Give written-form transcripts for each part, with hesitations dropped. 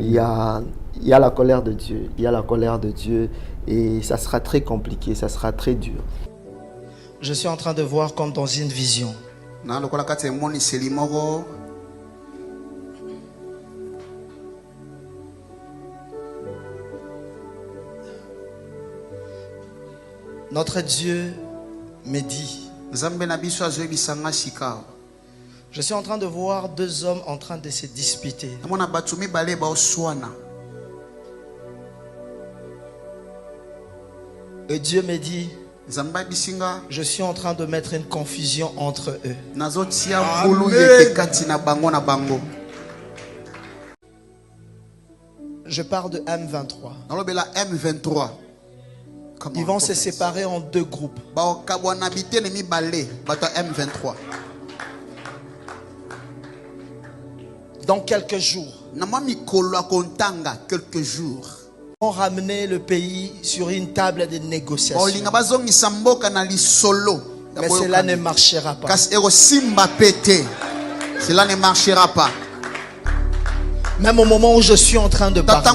il y a, il y a la colère de Dieu. Il y a la colère de Dieu et ça sera très compliqué, ça sera très dur. Je suis en train de voir comme dans une vision. Notre Dieu me dit, je suis en train de voir deux hommes en train de se disputer. Et Dieu me dit, je suis en train de mettre une confusion entre eux. Amen. Je parle de M23. Ils vont se séparer en deux groupes. Dans quelques jours. Ils vont ramener le pays sur une table de négociation. Mais cela ne marchera pas. Cela ne marchera pas. Même au moment où je suis en train de parler,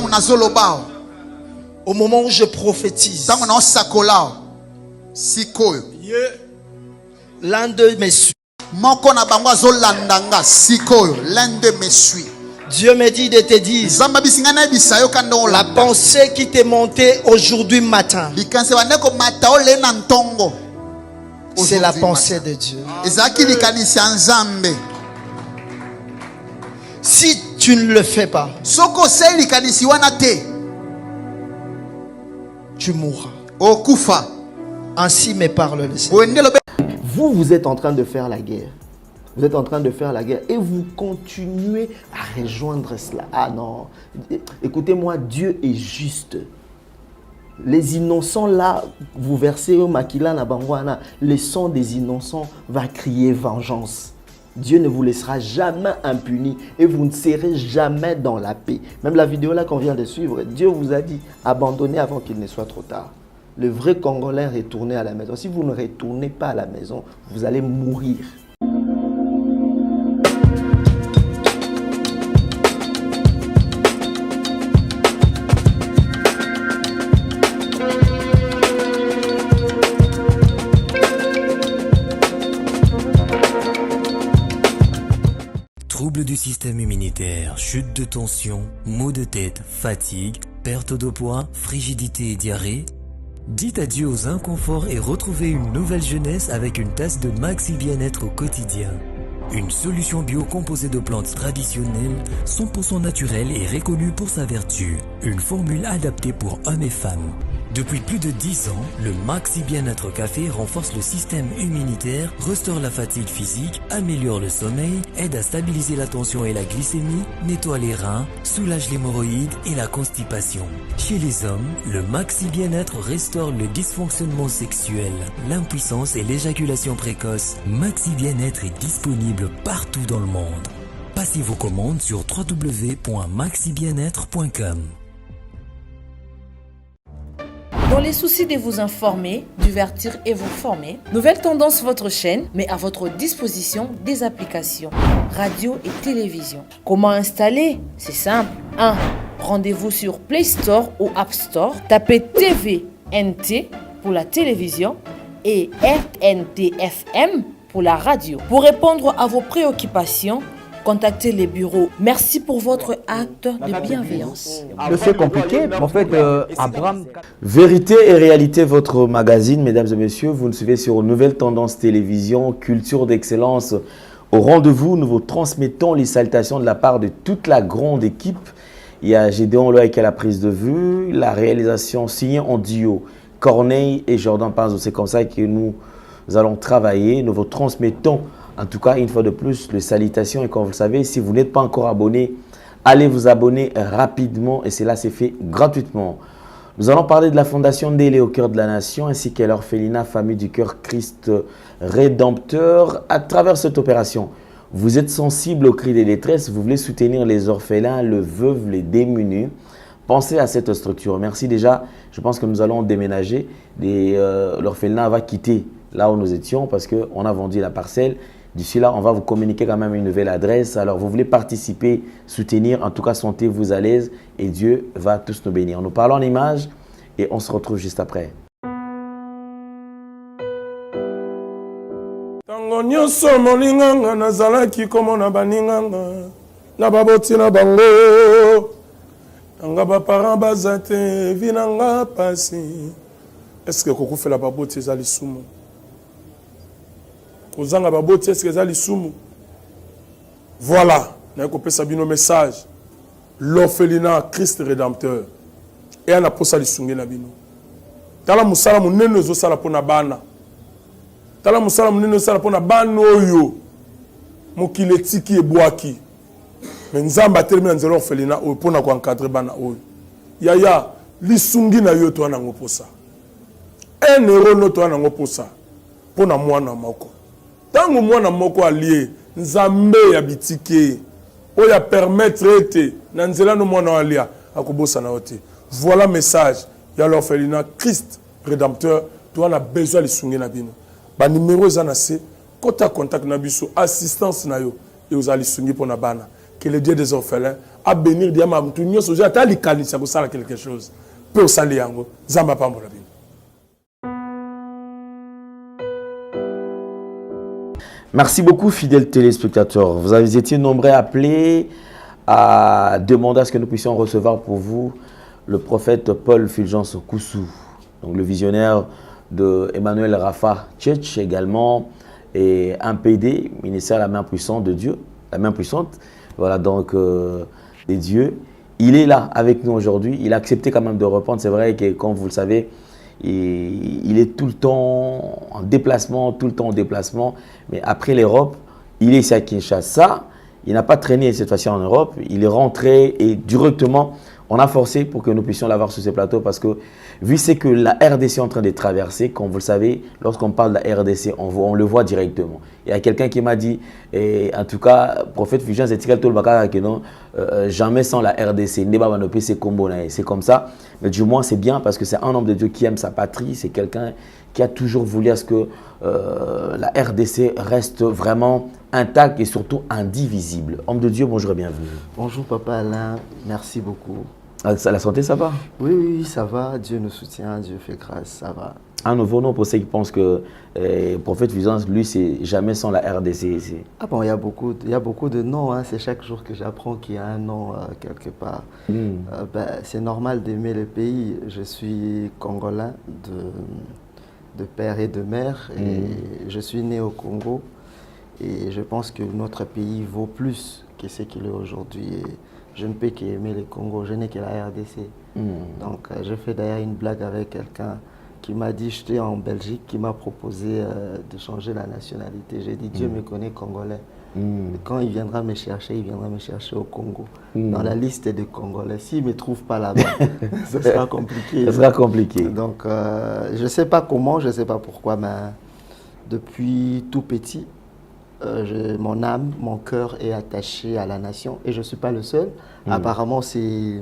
au moment où je prophétise, l'un d'eux me suit. Dieu me dit de te dire, la pensée qui t'est montée aujourd'hui matin, c'est la pensée de Dieu. Si tu ne le fais pas, tu mourras. Ainsi me parle le Seigneur. Vous êtes en train de faire la guerre. Vous êtes en train de faire la guerre et vous continuez à rejoindre cela. Ah non, écoutez-moi, Dieu est juste. Les innocents là, vous versez au Makila na Bangwana, le sang des innocents va crier vengeance. Dieu ne vous laissera jamais impuni et vous ne serez jamais dans la paix. Même la vidéo là qu'on vient de suivre, Dieu vous a dit abandonnez avant qu'il ne soit trop tard. Le vrai Congolais retournez à la maison. Si vous ne retournez pas à la maison, vous allez mourir. Troubles du système immunitaire, chute de tension, maux de tête, fatigue, perte de poids, frigidité et diarrhée. Dites adieu aux inconforts et retrouvez une nouvelle jeunesse avec une tasse de Maxi Bien-être au quotidien. Une solution bio composée de plantes traditionnelles, 100% naturelle et reconnue pour sa vertu. Une formule adaptée pour hommes et femmes. Depuis plus de 10 ans, le Maxi Bien-être Café renforce le système immunitaire, restaure la fatigue physique, améliore le sommeil, aide à stabiliser la tension et la glycémie, nettoie les reins, soulage l'hémorroïde et la constipation. Chez les hommes, le Maxi Bien-être restaure le dysfonctionnement sexuel, l'impuissance et l'éjaculation précoce. Maxi Bien-être est disponible partout dans le monde. Passez vos commandes sur www.maxibienêtre.com. Dans les soucis de vous informer, divertir et vous former, Nouvelle Tendance, votre chaîne, met à votre disposition des applications, radio et télévision. Comment installer? C'est simple. 1. Rendez-vous sur Play Store ou App Store. Tapez TVNT pour la télévision et RNTFM pour la radio. Pour répondre à vos préoccupations, contactez les bureaux. Merci pour votre acte de bienveillance. C'est compliqué, en fait, Abraham... Vérité et réalité, votre magazine, mesdames et messieurs, vous nous suivez sur Nouvelle Tendance Télévision, culture d'excellence. Au rendez-vous, nous vous transmettons les salutations de la part de toute la grande équipe. Il y a Gédéon Loïc à la prise de vue, la réalisation signée en duo, Corneille et Jordan Panzo. C'est comme ça que nous allons travailler. Nous vous transmettons en tout cas, une fois de plus, les salutations. Et comme vous le savez, si vous n'êtes pas encore abonné, allez vous abonner rapidement et cela s'est fait gratuitement. Nous allons parler de la Fondation Ndélé au cœur de la nation ainsi qu'à l'orphelinat Famille du Cœur Christ Rédempteur. À travers cette opération, vous êtes sensible aux cris des détresses, vous voulez soutenir les orphelins, les veuves, les démunis. Pensez à cette structure. Merci déjà. Je pense que nous allons déménager. L'orphelinat va quitter là où nous étions parce qu'on a vendu la parcelle. D'ici là, on va vous communiquer quand même une nouvelle adresse. Alors, vous voulez participer, soutenir, en tout cas, sentez-vous à l'aise et Dieu va tous nous bénir. Nous parlons en images et on se retrouve juste après. Tango nyonso molinganga nazalaki komona baninganga na baboti na bango nanga baparent baza te vi nanga pasi. Est-ce que kokufela baboti eza lisumu? Kozanga baboti est-ce que eza lisumu? Voilà, naye kopesa bino message. L'orphelinat Christ rédempteur et ana posa lisungi na bino. Tala musala munene ezosala mpona bana. Tala musala munene ezosala mpona bana oyo mokili etiki ebwaki. Mais nzamba atelemi na nzela orphelinat oyo mpona koencadre bana oyo. Yaya lisungi na yo to anango posa. 1 euro no to anango posa mpona mwana moko. Tango mwana moko alie nzambe ya bitike oyo ya permettre ete na nzela no mwana alia akobosa na ote. Voilà message ya l'orphelinat Christ rédempteur to ana besoin lisungi na bino. Ba numéro eza na se kota contact na biso assistance na yo et aux lisungi mpona bana. Que le Dieu des orphelins a bénir diama mtu nyoso je atali kanisa ko sala quelque chose. Pe osali yango zamba pambola bino. Merci beaucoup, fidèles téléspectateurs. Vous avez été nombreux appelés à demander à ce que nous puissions recevoir pour vous le prophète Paul Fulgence Koussou, donc le visionnaire de Emmanuel Rafa Tchetch également, et un PD, ministère la main puissante de Dieu, la main puissante, voilà donc des dieux. Il est là avec nous aujourd'hui, il a accepté quand même de reprendre, c'est vrai que comme vous le savez, il est tout le temps en déplacement, mais après l'Europe, il est ici à Kinshasa, il n'a pas traîné cette fois-ci en Europe, il est rentré et directement, on a forcé pour que nous puissions l'avoir sur ces plateaux parce que vu ce que la RDC est en train de traverser, comme vous le savez, lorsqu'on parle de la RDC, on le voit directement. Il y a quelqu'un qui m'a dit, et en tout cas, prophète Fulgence jamais sans la RDC, c'est comme ça. Mais du moins, c'est bien parce que c'est un homme de Dieu qui aime sa patrie, c'est quelqu'un qui a toujours voulu à ce que la RDC reste vraiment intacte et surtout indivisible. Homme de Dieu, bonjour et bienvenue. Bonjour Papa Alain, merci beaucoup. La santé, ça va? Oui, ça va. Dieu nous soutient, Dieu fait grâce, ça va. Un nouveau nom pour ceux qui pensent que prophète Fulgence, lui, c'est jamais sans la RDC. Ah bon, il y a beaucoup de noms. Hein. C'est chaque jour que j'apprends qu'il y a un nom quelque part. C'est normal d'aimer le pays. Je suis congolais de père et de mère. Et je suis né au Congo. Et je pense que notre pays vaut plus que ce qu'il est aujourd'hui. Je ne peux qu'aimer le Congo, je n'ai que la RDC. Donc, je fais d'ailleurs une blague avec quelqu'un qui m'a dit, j'étais en Belgique, qui m'a proposé de changer la nationalité. J'ai dit, Dieu me connaît congolais. Quand il viendra me chercher au Congo. Dans la liste des Congolais. S'il ne me trouve pas là-bas, ce sera compliqué. Ce sera compliqué. Donc, je ne sais pas comment, je ne sais pas pourquoi, mais depuis tout petit, mon âme, mon cœur est attaché à la nation et je ne suis pas le seul. Apparemment, c'est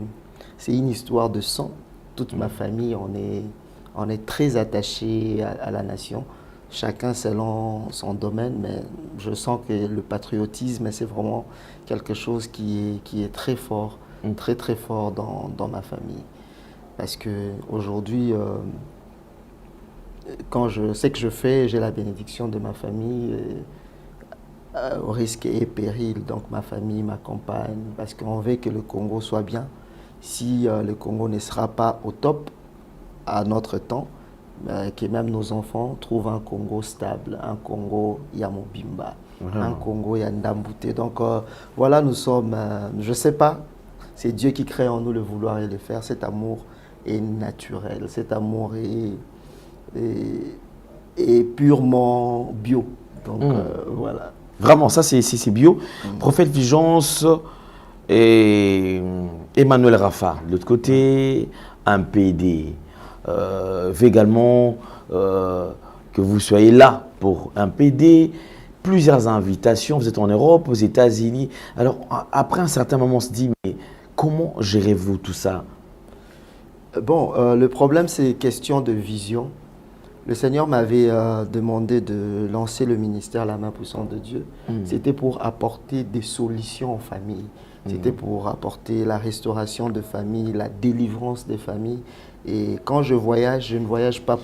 une histoire de sang. Toute ma famille, on est très attaché à la nation. Chacun selon son domaine, mais je sens que le patriotisme, c'est vraiment quelque chose qui est très fort, très très fort dans ma famille. Parce qu'aujourd'hui, quand je sais que je fais, j'ai la bénédiction de ma famille. Au risque et péril, donc ma famille m'accompagne parce qu'on veut que le Congo soit bien. Si le Congo ne sera pas au top à notre temps, que même nos enfants trouvent un Congo stable, un Congo Yamobimba, un Congo Yandambouté. Donc voilà, nous sommes, je ne sais pas, c'est Dieu qui crée en nous le vouloir et le faire. Cet amour est naturel, cet amour est purement bio. Donc voilà. Vraiment, ça c'est bio. Prophète Fulgence et Emmanuel Rafa. De l'autre côté, un PD. Veut également que vous soyez là pour un PD. Plusieurs invitations. Vous êtes en Europe, aux États-Unis. Alors, après un certain moment, on se dit, mais comment gérez-vous tout ça? Bon, le problème, c'est question de vision. Le Seigneur m'avait demandé de lancer le ministère La Main Puissante de Dieu. C'était pour apporter des solutions aux familles. C'était pour apporter la restauration de familles, la délivrance des familles. Et quand je voyage, je ne voyage pas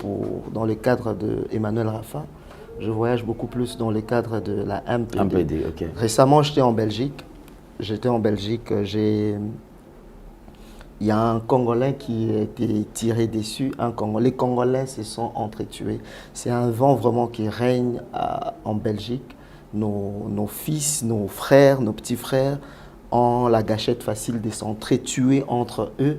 dans le cadre de Emmanuel Rafa. Je voyage beaucoup plus dans le cadre de la MPD. Okay. Récemment, j'étais en Belgique. Il y a un Congolais qui a été tiré dessus. Les Congolais se sont entretués. C'est un vent vraiment qui règne en Belgique. Nos fils, nos frères, nos petits frères ont la gâchette facile de s'entretuer entre eux.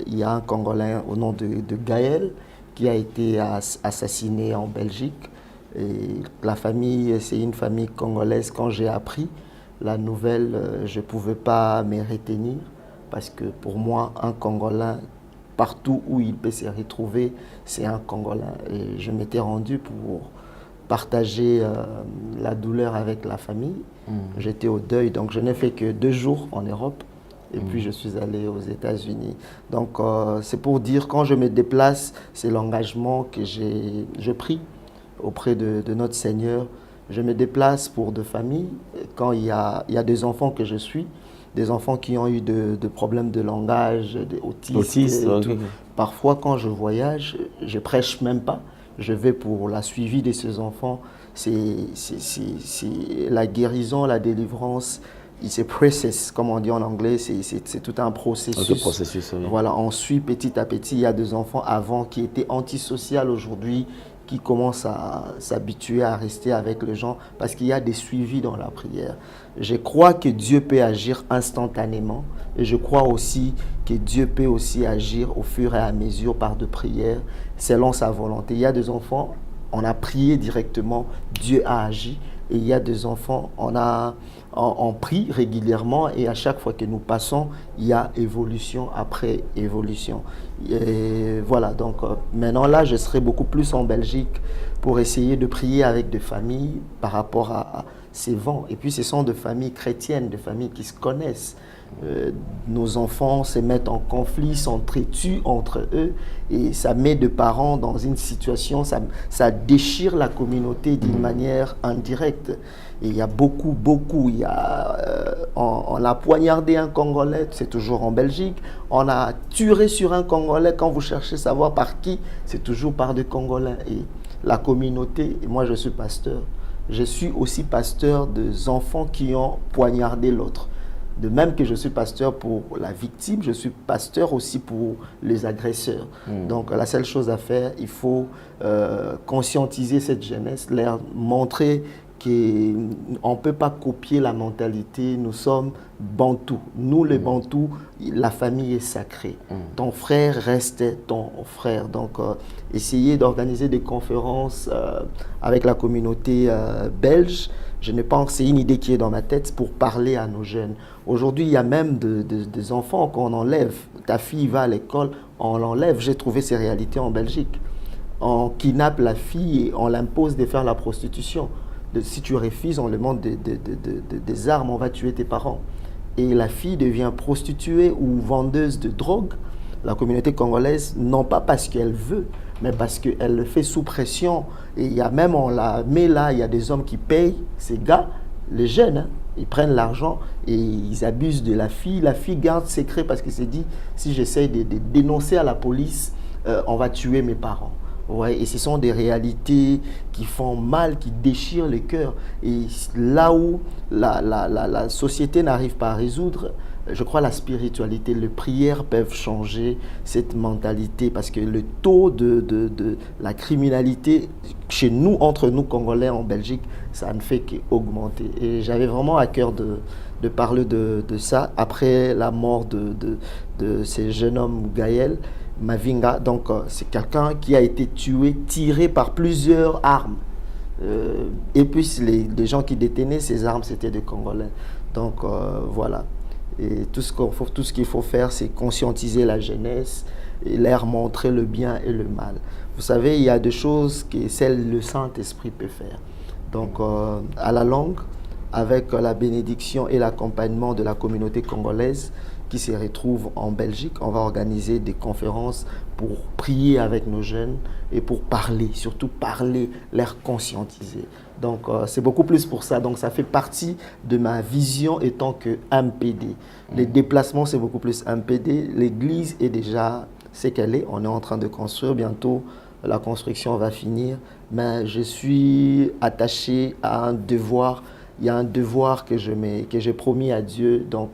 Il y a un Congolais au nom de Gaël qui a été assassiné en Belgique. Et la famille, c'est une famille congolaise. Quand j'ai appris la nouvelle, je ne pouvais pas me retenir. Parce que pour moi, un Congolais, partout où il peut se retrouver, c'est un Congolais. Et je m'étais rendu pour partager la douleur avec la famille. J'étais au deuil, donc je n'ai fait que 2 jours en Europe. Et puis je suis allé aux États-Unis. Donc c'est pour dire, quand je me déplace, c'est l'engagement que je prie auprès de notre Seigneur. Je me déplace pour de familles. Quand il y a des enfants que je suis, des enfants qui ont eu de problèmes de langage, d'autisme. Okay. Parfois, quand je voyage, je prêche même pas. Je vais pour la suivi de ces enfants. C'est la guérison, la délivrance. C'est process, comme on dit en anglais, c'est tout un processus. Oui. Voilà, on suit petit à petit. Il y a des enfants avant qui étaient antisociaux aujourd'hui, qui commencent à s'habituer à rester avec les gens parce qu'il y a des suivis dans la prière. Je crois que Dieu peut agir instantanément et je crois aussi que Dieu peut aussi agir au fur et à mesure par de prières selon sa volonté. Il y a des enfants, on a prié directement, Dieu a agi. Et il y a des enfants, on prie régulièrement et à chaque fois que nous passons, il y a évolution après évolution. Et voilà, donc maintenant là, je serai beaucoup plus en Belgique pour essayer de prier avec des familles par rapport à ces vents. Et puis ce sont des familles chrétiennes, des familles qui se connaissent. Nos enfants se mettent en conflit, s'entretuent entre eux et ça met des parents dans une situation, ça déchire la communauté d'une manière indirecte. Et il y a beaucoup, on a poignardé un Congolais, c'est toujours en Belgique, on a tué sur un Congolais, quand vous cherchez à savoir par qui, c'est toujours par des Congolais. Et la communauté, et moi je suis pasteur, je suis aussi pasteur des enfants qui ont poignardé l'autre. De même que je suis pasteur pour la victime, je suis pasteur aussi pour les agresseurs. Donc la seule chose à faire, il faut conscientiser cette jeunesse, leur montrer qu'on ne peut pas copier la mentalité. Nous sommes bantous. Nous les bantous, la famille est sacrée. Ton frère reste ton frère. Donc essayez d'organiser des conférences avec la communauté belge. Je ne pense, c'est une idée qui est dans ma tête pour parler à nos jeunes. Aujourd'hui, il y a même des enfants qu'on enlève. Ta fille va à l'école, on l'enlève. J'ai trouvé ces réalités en Belgique. On kidnappe la fille et on l'impose de faire la prostitution. Si tu refuses, on lui demande des armes, on va tuer tes parents. Et la fille devient prostituée ou vendeuse de drogue. La communauté congolaise, non pas parce qu'elle veut, mais parce qu'elle le fait sous pression. Et il y a même, on la met là, il y a des hommes qui payent ces gars, les jeunes, hein, ils prennent l'argent et ils abusent de la fille. La fille garde secret parce qu'elle s'est dit, si j'essaie de dénoncer à la police, on va tuer mes parents. Ouais, et ce sont des réalités qui font mal, qui déchirent le cœur. Et là où la société n'arrive pas à résoudre, je crois la spiritualité, les prières peuvent changer cette mentalité parce que le taux de la criminalité chez nous, entre nous Congolais en Belgique, ça ne fait qu'augmenter. Et j'avais vraiment à cœur de parler de ça après la mort de ce jeune homme Gaël Mavinga. Donc c'est quelqu'un qui a été tué, tiré par plusieurs armes. Et puis les gens qui détenaient ces armes, c'était des Congolais. Donc voilà. Et tout ce qu'il faut faire, c'est conscientiser la jeunesse et leur montrer le bien et le mal. Vous savez, il y a des choses que seul le Saint-Esprit peut faire. Donc, à la longue, avec la bénédiction et l'accompagnement de la communauté congolaise, qui se retrouvent en Belgique. On va organiser des conférences pour prier avec nos jeunes et pour parler, surtout parler, les conscientiser. Donc, c'est beaucoup plus pour ça. Donc, ça fait partie de ma vision étant que MPD. Les déplacements, c'est beaucoup plus MPD. L'église est déjà ce qu'elle est. On est en train de construire. Bientôt, la construction va finir. Mais je suis attaché à un devoir. Il y a un devoir que j'ai promis à Dieu. Donc,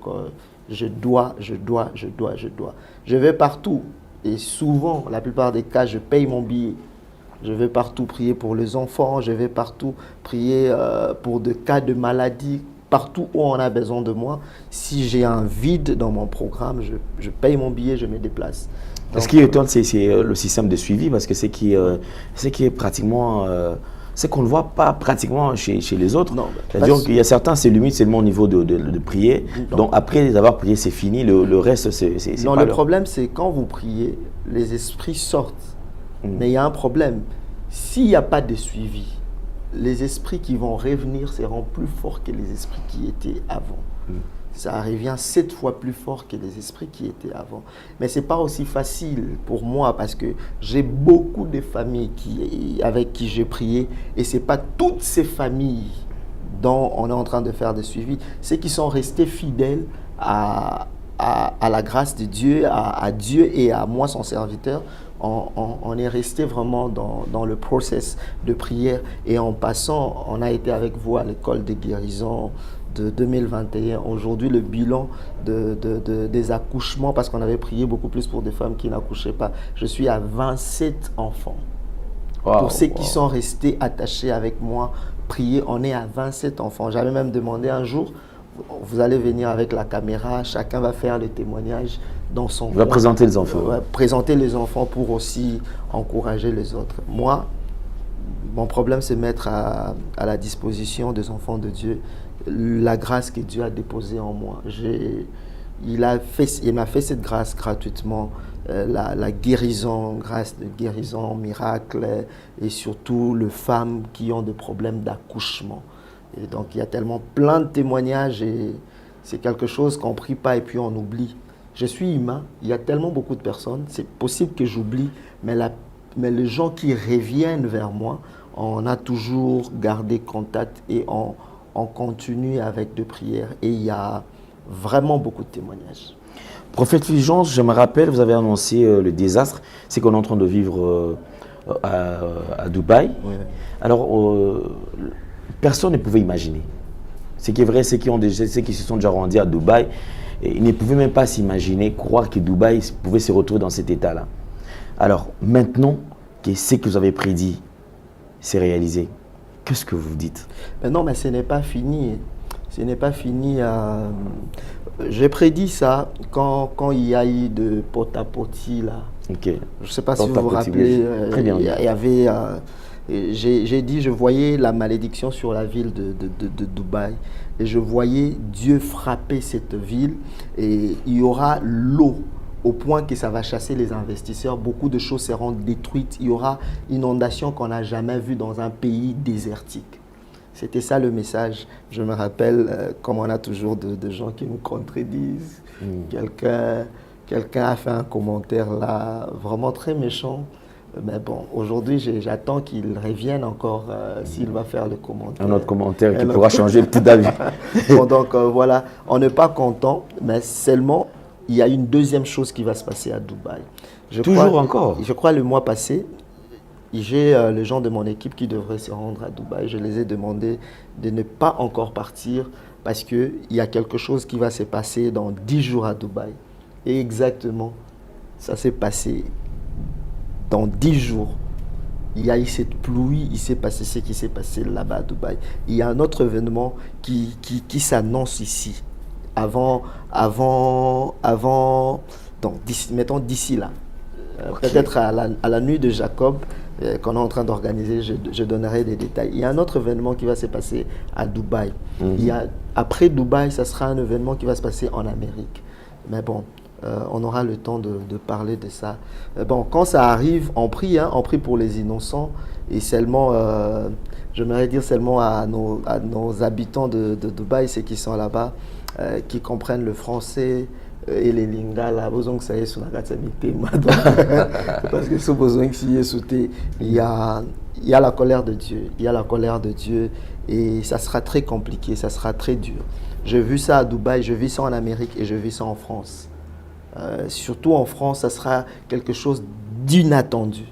je dois. Je vais partout. Et souvent, la plupart des cas, je paye mon billet. Je vais partout prier pour les enfants, je vais partout prier pour des cas de maladie, partout où on a besoin de moi. Si j'ai un vide dans mon programme, je paye mon billet, je me déplace. Donc, ce qui étonne, c'est le système de suivi, parce que c'est qui est pratiquement... c'est qu'on ne voit pas pratiquement chez les autres. C'est-à-dire qu'il y a certains, c'est limite seulement au niveau de prier. Non. Donc après avoir prié, c'est fini. Le reste, c'est non, pas le problème, c'est quand vous priez, les esprits sortent. Mais il y a un problème. S'il n'y a pas de suivi, les esprits qui vont revenir seront plus forts que les esprits qui étaient avant. Ça revient 7 fois plus fort que les esprits qui étaient avant. Mais ce n'est pas aussi facile pour moi parce que j'ai beaucoup de familles avec qui j'ai prié et ce n'est pas toutes ces familles dont on est en train de faire des suivis. Ceux qui sont restés fidèles à la grâce de Dieu, à Dieu et à moi, son serviteur, on est resté vraiment dans le process de prière. Et en passant, on a été avec vous à l'école de guérison de 2021. Aujourd'hui, le bilan des accouchements, parce qu'on avait prié beaucoup plus pour des femmes qui n'accouchaient pas, je suis à 27 enfants. Wow, pour ceux qui sont restés attachés avec moi, prier, on est à 27 enfants. J'avais même demandé un jour, vous allez venir avec la caméra, chacun va faire le témoignage dans son coin. Va présenter les enfants. Présenter les enfants pour aussi encourager les autres. Moi, mon problème, c'est mettre à la disposition des enfants de Dieu la grâce que Dieu a déposée en moi. Il m'a fait cette grâce gratuitement, la guérison, grâce de guérison, miracle, et surtout les femmes qui ont des problèmes d'accouchement. Et donc, il y a tellement plein de témoignages et c'est quelque chose qu'on ne prie pas et puis on oublie. Je suis humain, il y a tellement beaucoup de personnes, c'est possible que j'oublie, mais les gens qui reviennent vers moi, on a toujours gardé contact et on continue avec des prières. Et il y a vraiment beaucoup de témoignages. Prophète Fulgence, je me rappelle, vous avez annoncé le désastre, c'est qu'on est en train de vivre à Dubaï. Oui. Alors, personne ne pouvait imaginer. Ce qui est vrai, ceux qui se sont déjà rendus à Dubaï, ils ne pouvaient même pas s'imaginer, croire que Dubaï pouvait se retrouver dans cet état-là. Alors, maintenant que ce que vous avez prédit s'est réalisé, qu'est-ce que vous dites? Mais non, mais ce n'est pas fini. Ce n'est pas fini. J'ai prédit ça quand il y a eu de pot-à-poti là. Okay. Je ne sais pas si vous vous rappelez. Il y avait... j'ai dit, je voyais la malédiction sur la ville de Dubaï et je voyais Dieu frapper cette ville et il y aura l'eau au point que ça va chasser les investisseurs. Beaucoup de choses seront détruites. Il y aura une inondation qu'on n'a jamais vue dans un pays désertique. C'était ça le message. Je me rappelle, comme on a toujours de gens qui nous contredisent, quelqu'un a fait un commentaire là, vraiment très méchant. Mais bon, aujourd'hui, j'attends qu'il revienne encore s'il va faire le commentaire. Un autre commentaire qui pourra changer le petit d'avis. Bon, donc voilà, on n'est pas content, mais seulement, il y a une deuxième chose qui va se passer à Dubaï. Encore. Je crois le mois passé, j'ai les gens de mon équipe qui devraient se rendre à Dubaï. Je les ai demandé de ne pas encore partir parce qu'il y a quelque chose qui va se passer dans 10 jours à Dubaï. Et exactement, ça s'est passé dans 10 jours. Il y a eu cette pluie, il s'est passé ce qui s'est passé là-bas à Dubaï. Il y a un autre événement qui s'annonce ici. Mettons d'ici là. Okay. Peut-être à la nuit de Jacob, qu'on est en train d'organiser, je donnerai des détails. Il y a un autre événement qui va se passer à Dubaï. Après Dubaï, ça sera un événement qui va se passer en Amérique. Mais bon, on aura le temps de parler de ça. Bon, quand ça arrive, on prie pour les innocents et seulement, j'aimerais dire seulement à nos habitants de Dubaï, ceux qui sont là-bas, qui comprennent le français, et les lingala, besoin que ça ait sur la carte parce que ce besoin que s'y est sauté, il y a la colère de Dieu, il y a la colère de Dieu et ça sera très compliqué, ça sera très dur. J'ai vu ça à Dubaï, je vis ça en Amérique et je vis ça en France. Surtout en France, ça sera quelque chose d'inattendu.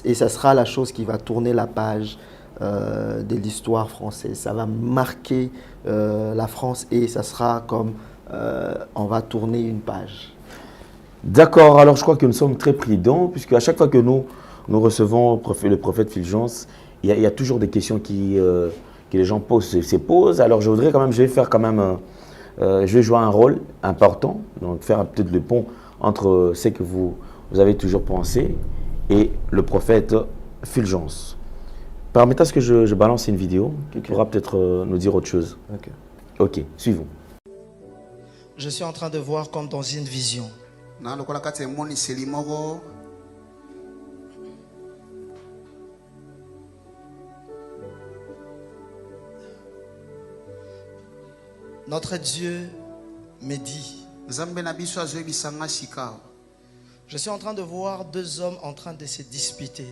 Et ça sera la chose qui va tourner la page de l'histoire française. Ça va marquer la France et ça sera comme on va tourner une page. D'accord, alors je crois que nous sommes très prudents, puisque à chaque fois que nous recevons le prophète Fulgence, il y a toujours des questions que les gens se posent. Alors je vais jouer un rôle important, donc faire peut-être le pont entre ce que vous avez toujours pensé et le prophète Fulgence. Permettez ce que je balance une vidéo qui pourra peut-être nous dire autre chose. Ok, suivons. Je suis en train de voir comme dans une vision. Notre Dieu me dit, je suis en train de voir deux hommes en train de se disputer.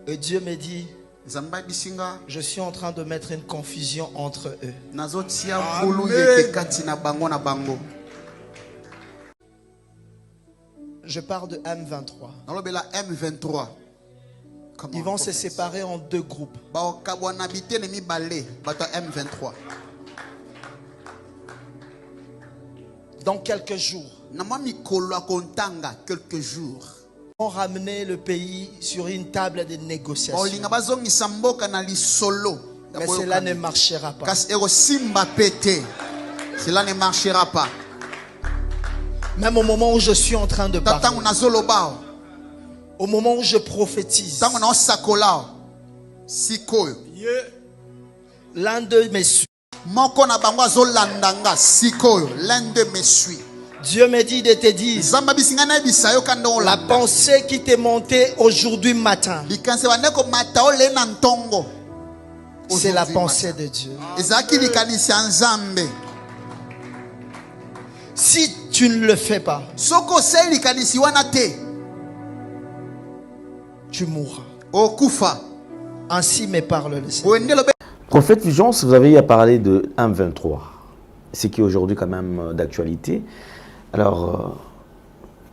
Et Dieu me dit, je suis en train de mettre une confusion entre eux. Je parle de M23. Ils vont se séparer en deux groupes. Dans quelques jours. Ils vont ramener le pays sur une table de négociation. Mais cela ne marchera pas. Cela ne marchera pas. Même au moment où je suis en train de parler, au moment où je prophétise, l'un d'eux me suit. Dieu me dit de te dire, la pensée qui t'est montée aujourd'hui matin, c'est la pensée de Dieu. Si tu ne le fais pas, tu mourras. Ainsi me parle le Seigneur. Prophète Fulgence, vous avez parlé de M23, ce qui est aujourd'hui quand même d'actualité. Alors,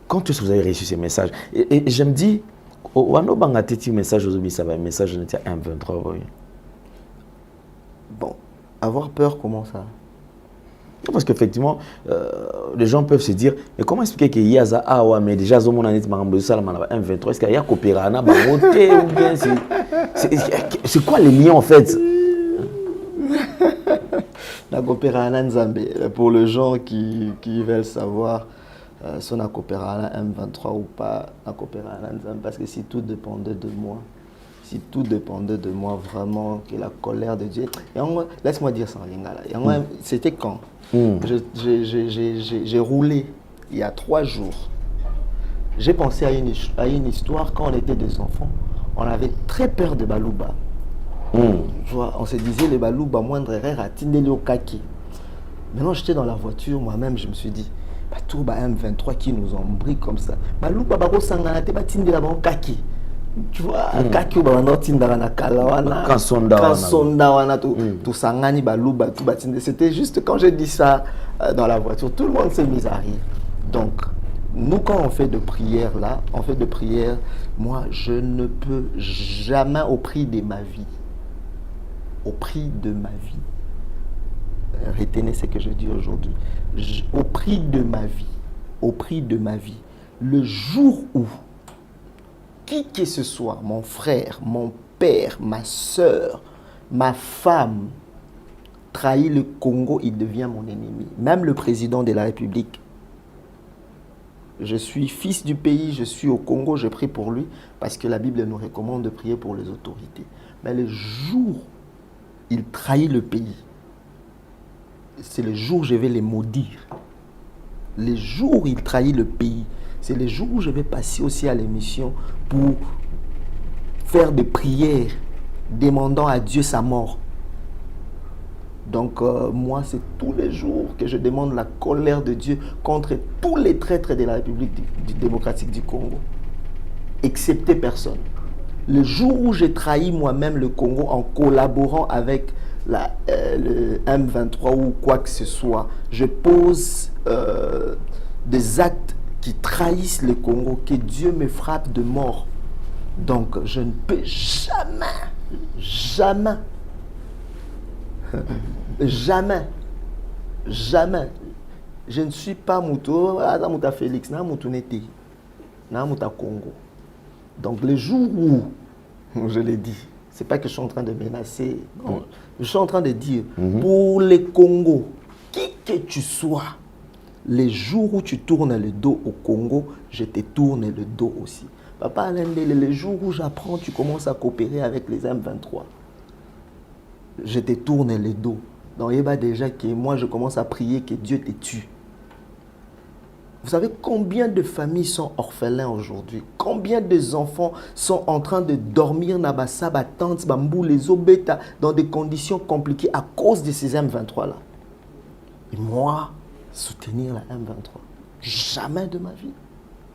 quand est-ce que vous avez reçu ces messages? Et je me dis, message aujourd'hui, ça va un message de M23. Bon, avoir peur, comment ça? Parce qu'effectivement, les gens peuvent se dire, mais comment expliquer qu'il y a ça? Ah ouais, mais déjà, M23, est-ce qu'il y a Coopérana, c'est quoi les liens en fait? La Coopérana Nzambe, pour les gens qui veulent savoir si on a Coopérana M23 ou pas, la Coopérana Nzambe, parce que si tout dépendait de moi, vraiment, que la colère de Dieu. Laisse-moi dire ça en lingala. C'était quand j'ai roulé il y a 3 jours. J'ai pensé à une histoire quand on était des enfants. On avait très peur de Balouba. On se disait, les Balouba, moindre erreur, à Tindeli au Kaki. Maintenant, j'étais dans la voiture, moi-même, je me suis dit, tout M23 qui nous embrille comme ça. Balouba, Baro Sangana, te Tindeli au Kaki. Tu vois, Kaki, tout Sangani, Balouba, tout Batinde. C'était juste quand j'ai dit ça dans la voiture, tout le monde s'est mis à rire. Donc, nous, quand on fait de prières là, moi, je ne peux jamais au prix de ma vie. Au prix de ma vie. Retenez ce que je dis aujourd'hui. Au prix de ma vie, le jour où qui que ce soit, mon frère, mon père, ma soeur, ma femme, trahit le Congo, il devient mon ennemi. Même le président de la République. Je suis fils du pays, je suis au Congo, je prie pour lui, parce que la Bible nous recommande de prier pour les autorités. Mais le jour où il trahit le pays, c'est le jour où je vais les maudire. Le jour où il trahit le pays, c'est le jour où je vais passer aussi à l'émission pour faire des prières demandant à Dieu sa mort. Donc moi, c'est tous les jours que je demande la colère de Dieu contre tous les traîtres de la République démocratique du Congo, excepté personne. Le jour où j'ai trahi moi-même le Congo en collaborant avec le M23 ou quoi que ce soit, je pose des actes qui trahissent le Congo, que Dieu me frappe de mort. Donc je ne peux jamais, je ne suis pas Mouto, Mouta Félix, Moutou Neti, Mouta Congo. Donc le jour où, je l'ai dit, c'est pas que je suis en train de menacer, non, je suis en train de dire, pour les Congos, qui que tu sois, les jours où tu tournes le dos au Congo, je te tourne le dos aussi. Papa Alain Ndele, les jours où j'apprends, tu commences à coopérer avec les M23, je te tourne le dos. Donc il y a déjà que moi je commence à prier que Dieu te tue. Vous savez combien de familles sont orphelins aujourd'hui? Combien de enfants sont en train de dormir dans les obéta dans des conditions compliquées à cause de ces M23 là? Et moi, soutenir la M23? Jamais de ma vie.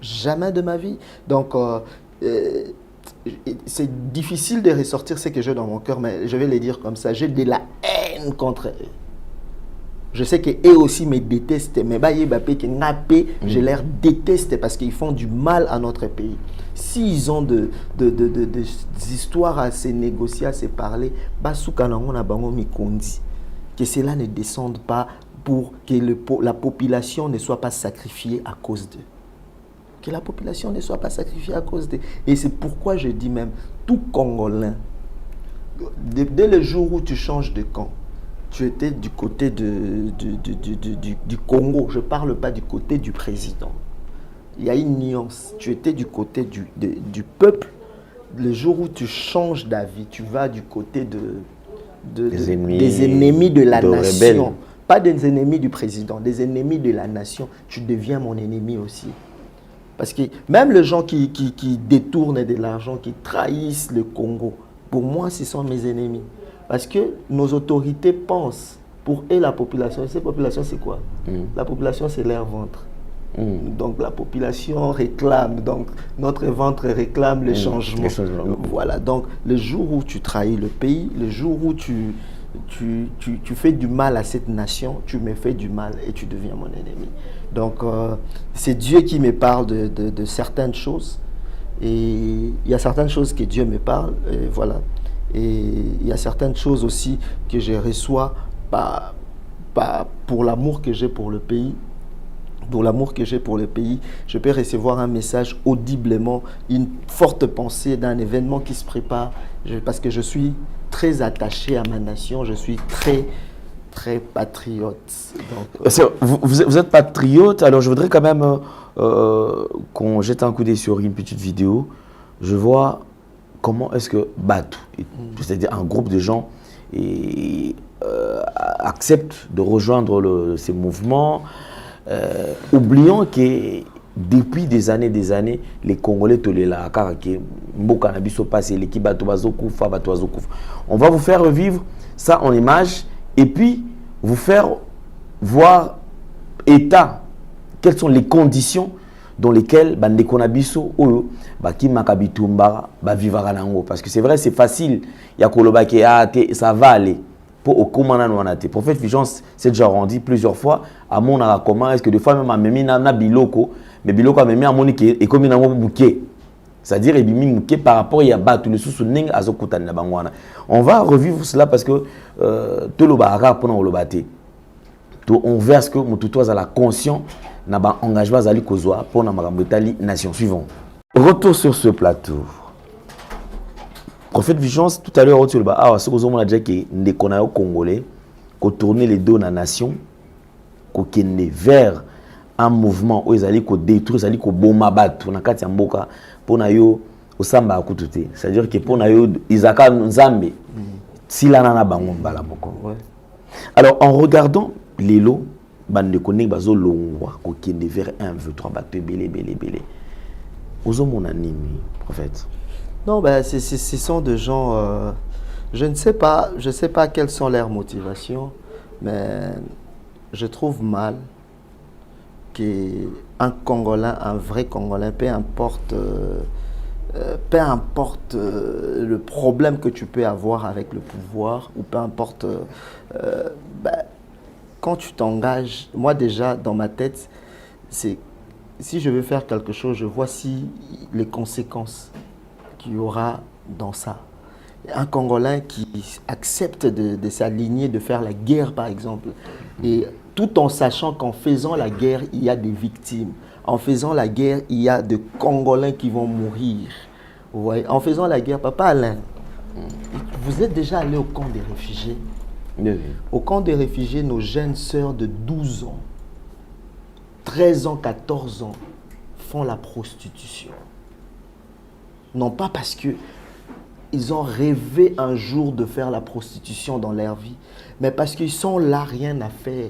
Jamais de ma vie. Donc, c'est difficile de ressortir ce que j'ai dans mon cœur, mais je vais le dire comme ça. J'ai de la haine contre eux. Je sais qu'eux aussi me détestent, mais je les déteste parce qu'ils font du mal à notre pays. S'ils ont des histoires à se négocier, à se parler, que cela ne descende pas pour que la population ne soit pas sacrifiée à cause d'eux. Que la population ne soit pas sacrifiée à cause d'eux. Et c'est pourquoi je dis même, tout Congolais, dès le jour où tu changes de camp, tu étais du côté du Congo. Je ne parle pas du côté du président. Il y a une nuance. Tu étais du côté du peuple. Le jour où tu changes d'avis, tu vas du côté des ennemis de la nation. Rebelles. Pas des ennemis du président, des ennemis de la nation. Tu deviens mon ennemi aussi. Parce que même les gens qui détournent de l'argent, qui trahissent le Congo, pour moi, ce sont mes ennemis. Parce que nos autorités pensent, pour eux, la population. Cette population, c'est quoi? La population, c'est leur ventre. Donc, la population réclame. Donc, notre ventre réclame le changement. Voilà. Donc, le jour où tu trahis le pays, le jour où tu fais du mal à cette nation, tu me fais du mal et tu deviens mon ennemi. Donc, c'est Dieu qui me parle de certaines choses. Et il y a certaines choses que Dieu me parle. Et voilà. Et il y a certaines choses aussi que je reçois pour l'amour que j'ai pour le pays. Pour l'amour que j'ai pour le pays, je peux recevoir un message audiblement, une forte pensée d'un événement qui se prépare. Parce que je suis très attaché à ma nation, je suis très, très patriote. Donc, vous êtes patriote, alors je voudrais quand même qu'on jette un coup d'œil sur une petite vidéo. Je vois comment est-ce que Batu, c'est-à-dire un groupe de gens, acceptent de rejoindre ces mouvements, oubliant que depuis des années, les Congolais on va vous faire revivre ça en images et puis vous faire voir état, quelles sont les conditions dans lesquelles parce que c'est vrai, c'est facile, ça va aller. Pour au Prophète Vigence s'est déjà rendu plusieurs fois à mon comment est-ce que des fois même à Memi na biloko mais biloko a Memi à Monique et comme il a bouquet, c'est-à-dire il bimi bouquet par rapport à Yaba tout le sous ning azokutan na bangwana. On va revivre cela parce que tout le baraka pour nous le battre. On verse que mututoza à la conscient na ba engagement zali kozwa pour na makambetali nation suivante. Retour sur ce plateau. Prophète Vigence, tout à l'heure, on a déjà que les Congolais, qu'on tourne les dos dans la nation, qu'on vers un mouvement où ils allaient détruire, ils allaient bombarder, on a quatre mboka pour na yo au samba akutute. C'est-à-dire que pour na yo Isaka Nzambe, si la nana bangon bala moko. Alors en regardant les lots, bande koné bazo longwa qu'on vers 1 2 3 bateau belé. Ozo mon anime, prophète. Non, ben, ce sont des gens Je ne sais pas quelles sont leurs motivations, mais je trouve mal qu'un Congolais, un vrai Congolais, peu importe le problème que tu peux avoir avec le pouvoir, ou peu importe, quand tu t'engages, moi déjà dans ma tête, c'est si je veux faire quelque chose, je vois les conséquences qu'il y aura dans ça. Un Congolais qui accepte de s'aligner, de faire la guerre par exemple, et tout en sachant qu'en faisant la guerre, il y a des victimes. En faisant la guerre, il y a des Congolais qui vont mourir. Vous voyez? En faisant la guerre, Papa Alain, vous êtes déjà allé au camp des réfugiés? Oui. Au camp des réfugiés, nos jeunes sœurs de 12 ans, 13 ans, 14 ans, font la prostitution. Non pas parce que ils ont rêvé un jour de faire la prostitution dans leur vie, mais parce qu'ils sont là, rien à faire.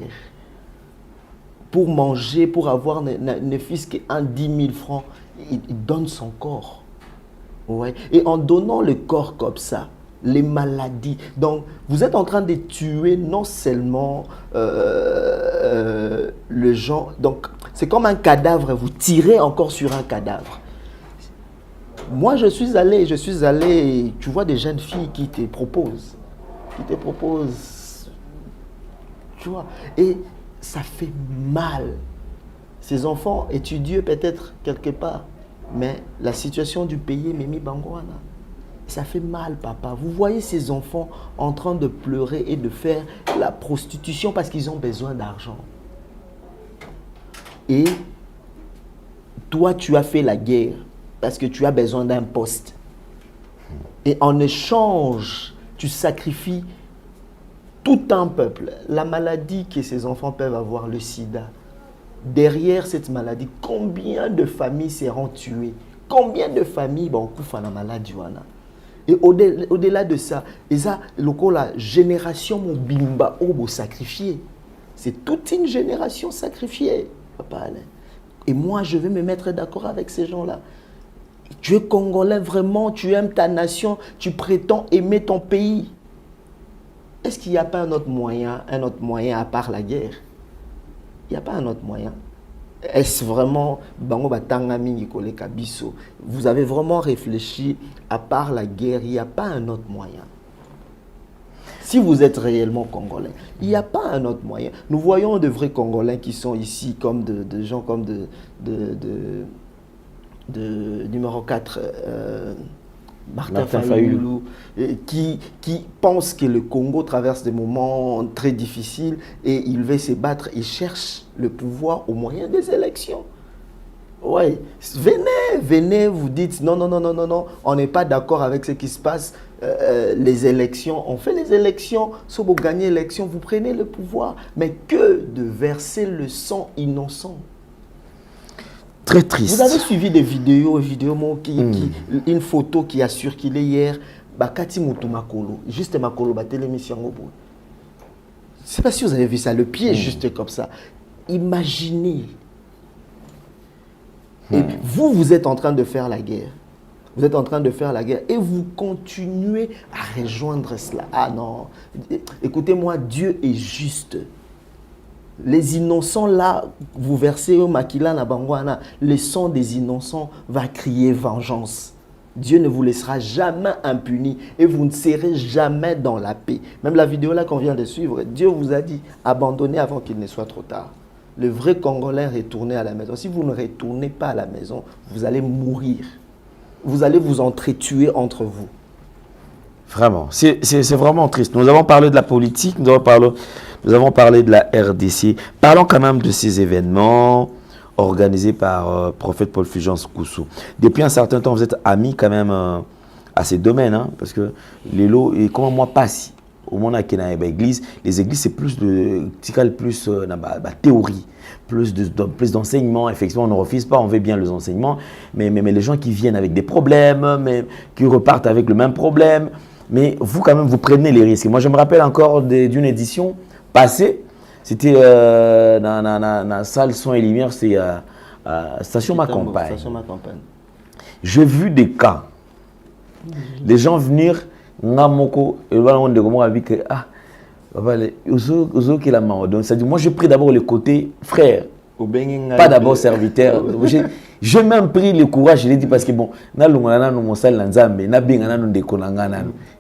Pour manger, pour avoir ne fût-ce qu'un 10 000 francs, il donne son corps. Ouais. Et en donnant le corps comme ça, les maladies. Donc, vous êtes en train de tuer non seulement le genre. Donc, c'est comme un cadavre. Vous tirez encore sur un cadavre. Moi, je suis allé, tu vois des jeunes filles qui te proposent. Tu vois. Et ça fait mal. Ces enfants étudient peut-être quelque part. Mais la situation du pays est Mimi Bangouana. Ça fait mal, papa. Vous voyez ces enfants en train de pleurer et de faire la prostitution parce qu'ils ont besoin d'argent. Et toi, tu as fait la guerre parce que tu as besoin d'un poste. Et en échange, tu sacrifies tout un peuple. La maladie que ces enfants peuvent avoir, le sida. Derrière cette maladie, combien de familles seront tuées? Combien de familles vont courir la maladie? Et au-delà de ça, la génération Mobimba Obo sacrifiée. C'est toute une génération sacrifiée, Papa Alain. Et moi, je vais me mettre d'accord avec ces gens-là. Tu es Congolais vraiment, tu aimes ta nation, tu prétends aimer ton pays. Est-ce qu'il n'y a pas un autre moyen à part la guerre? Il n'y a pas un autre moyen. Est-ce vraiment, vous avez vraiment réfléchi, à part la guerre, il n'y a pas un autre moyen? Si vous êtes réellement Congolais, il n'y a pas un autre moyen. Nous voyons de vrais Congolais qui sont ici, comme de gens comme de numéro 4, Martin Fayulu, qui pense que le Congo traverse des moments très difficiles et il veut se battre. Il cherche le pouvoir au moyen des élections. Ouais, venez, vous dites non, on n'est pas d'accord avec ce qui se passe. Les élections, on fait les élections. Si vous gagnez l'élection, vous prenez le pouvoir. Mais que de verser le sang innocent. Très triste. Vous avez suivi des vidéos, une photo qui a circulé hier. Bakati Moutou Makolo, juste Makolo, télémission. Je ne sais pas si vous avez vu ça, le pied juste comme ça. Imaginez. Et puis, vous êtes en train de faire la guerre. Vous êtes en train de faire la guerre et vous continuez à rejoindre cela. Ah non, écoutez-moi, Dieu est juste. Les innocents là, vous versez au Makila na Bangwana, le sang des innocents va crier vengeance. Dieu ne vous laissera jamais impuni et vous ne serez jamais dans la paix. Même la vidéo là qu'on vient de suivre, Dieu vous a dit abandonnez avant qu'il ne soit trop tard. Le vrai Congolais, retournez à la maison. Si vous ne retournez pas à la maison, vous allez mourir. Vous allez vous entretuer entre vous. Vraiment, c'est vraiment triste. Nous avons parlé de la politique, nous avons parlé de la RDC. Parlons quand même de ces événements organisés par prophète Paul Fulgence Koussou. Depuis un certain temps, vous êtes amis quand même à ces domaines, hein, parce que les lots, et comment moi passe au monde qui est l'église, les églises c'est plus de théorie, plus d'enseignement. Effectivement, on ne refuse pas, on veut bien les enseignements, mais les gens qui viennent avec des problèmes, mais qui repartent avec le même problème. Mais vous, quand même, vous prenez les risques. Moi, je me rappelle encore d'une édition passée. C'était dans la salle Son et Lumière, c'est Station Ma Campagne. J'ai vu des cas. Les gens venir Ngamoko, et voilà, on dit que, ah, donc, c'est-à-dire, moi, j'ai pris d'abord le côté frère, pas d'abord serviteur. J'ai même pris le courage, je l'ai dit, parce que bon,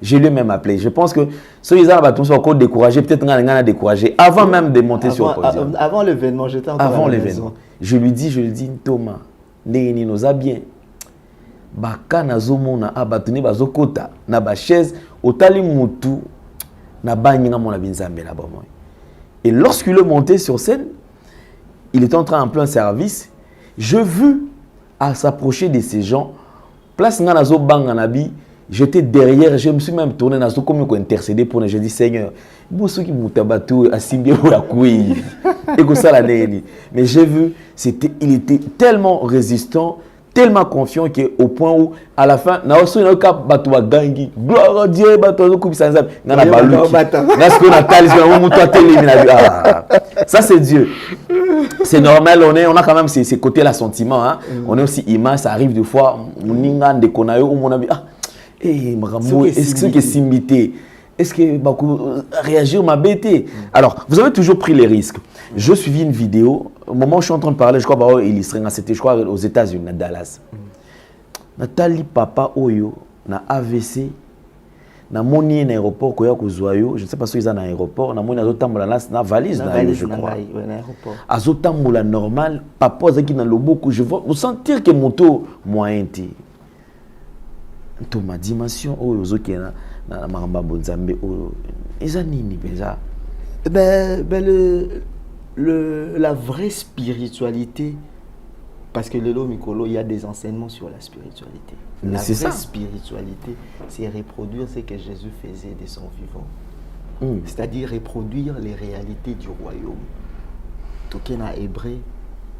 je l'ai même appelé. Je pense que ceux qui sont encore découragés, peut-être qu'on a découragé avant même de monter sur le podium. Avant l'événement, j'étais encore avant à la l'événement. maison. Je lui dis, Thomas, Néni nous a bien. Baka nazomona abatuni bazokota na ba chaise otali mutu na banyinga mona binzambe là-bas. Et lorsqu'il est monté sur scène, il était en train en plein service. Je vis à s'approcher de ces gens. Place nazo banga nabi, j'étais derrière, je me suis même tourné nazo comme intercéder pour je dis Seigneur, bosso qui mutabatu asimbie pour la couille. Et que ça la néni. Mais j'ai vu, il était tellement résistant, tellement confiant qu'au point où à la fin na oso na ka batwa gangi gloire à Dieu batwa ko bisa nzambe na na balu na ce qu'on a talisé au mutu a ça c'est Dieu. C'est normal, on a quand même ces côtés-là sentiments. Hein. On est aussi immense, ça arrive des fois, on a des conayo où mon ami, ah, est-ce que c'est simité? Est-ce que réagir m'a bêté? Alors, vous avez toujours pris les risques. Je suivis une vidéo, au moment où je suis en train de parler, je crois c'était je crois aux États-Unis, à Dallas. Nathalie Papa Oyo, na AVC. Na moni na aéroport ko ya ko zoyo, je ne sais pas si ils sont dans aéroport, na moni azotambola na valise na yo, je crois. Azotambola normal, papa zaki na loboko, je vois vous sentir que moto moyen ti. To ma dimension oyo zoki na maramba bonzambe oyo. Eza nini benza? La vraie spiritualité, parce que le Mikolo, il y a des enseignements sur la spiritualité. La vraie spiritualité, c'est reproduire ce que Jésus faisait de son vivant. C'est-à-dire reproduire les réalités du royaume. Tout ce qui est hébreu,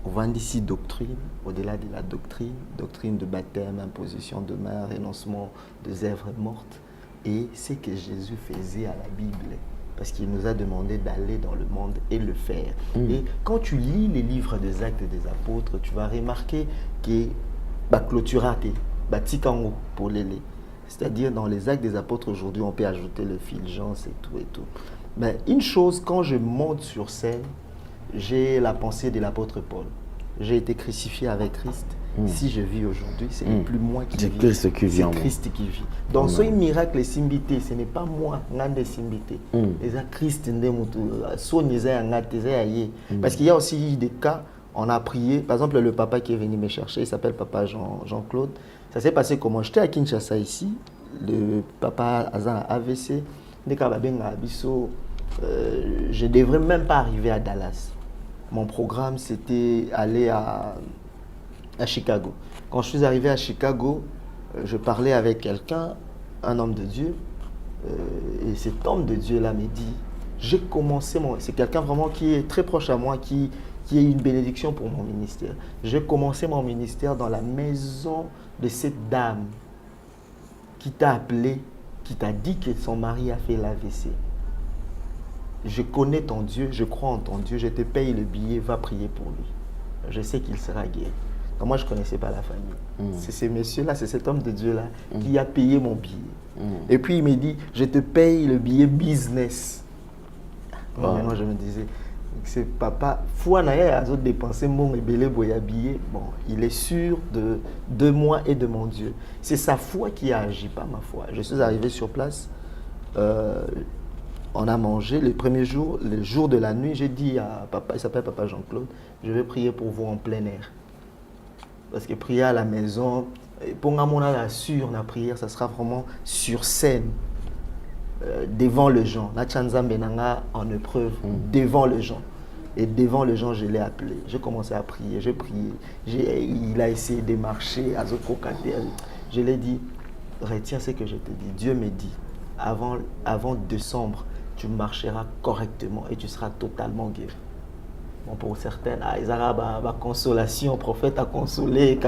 on vend ici doctrine, au-delà de la doctrine, doctrine de baptême, imposition de main, renoncement des œuvres mortes, et ce que Jésus faisait à la Bible. Parce qu'il nous a demandé d'aller dans le monde et le faire. Et quand tu lis les livres des Actes des Apôtres, tu vas remarquer que clôturate, tikango pour les. C'est-à-dire dans les Actes des Apôtres aujourd'hui, on peut ajouter le fulgence et tout et tout. Mais une chose, quand je monte sur scène, j'ai la pensée de l'apôtre Paul. J'ai été crucifié avec Christ. Si je vis aujourd'hui, ce n'est plus moi qui vis, c'est Christ qui vit. Donc ce miracle est simbité, ce n'est pas moi qui est simbité. C'est Christ parce qu'il y a aussi des cas, on a prié, par exemple le papa qui est venu me chercher, il s'appelle papa Jean-Claude. Ça s'est passé comment? J'étais à Kinshasa ici, le papa Azan a AVC, je ne devrais même pas arriver à Dallas. Mon programme c'était aller à Chicago. Quand je suis arrivé à Chicago, je parlais avec quelqu'un, un homme de Dieu, et cet homme de Dieu-là me dit, j'ai commencé c'est quelqu'un vraiment qui est très proche à moi, qui est une bénédiction pour mon ministère. J'ai commencé mon ministère dans la maison de cette dame qui t'a appelé, qui t'a dit que son mari a fait l'AVC. Je connais ton Dieu, je crois en ton Dieu, je te paye le billet, va prier pour lui. Je sais qu'il sera guéri. Donc moi, je ne connaissais pas la famille. C'est ce monsieur-là, c'est cet homme de Dieu-là qui a payé mon billet. Et puis il me dit, je te paye le billet business. Moi, je me disais, c'est papa, foi n'a a dépensé mon billet. Bon, il est sûr de moi et de mon Dieu. C'est sa foi qui a agi, pas ma foi. Je suis arrivé sur place. On a mangé le premier jour, le jour de la nuit. J'ai dit à papa, il s'appelle papa Jean-Claude, je vais prier pour vous en plein air. Parce que prier à la maison, pour la prière, ça sera vraiment sur scène, devant les gens. La Chanza Benanga en épreuve, devant les gens. Et devant les gens, je l'ai appelé. J'ai commencé à prier, j'ai prié. Il a essayé de marcher à Zokokate. Je lui ai dit, retiens ce que je te dis. Dieu me dit, avant décembre, tu marcheras correctement et tu seras totalement guéri. Bon, pour certains, ils ont consolation, prophète a consolé.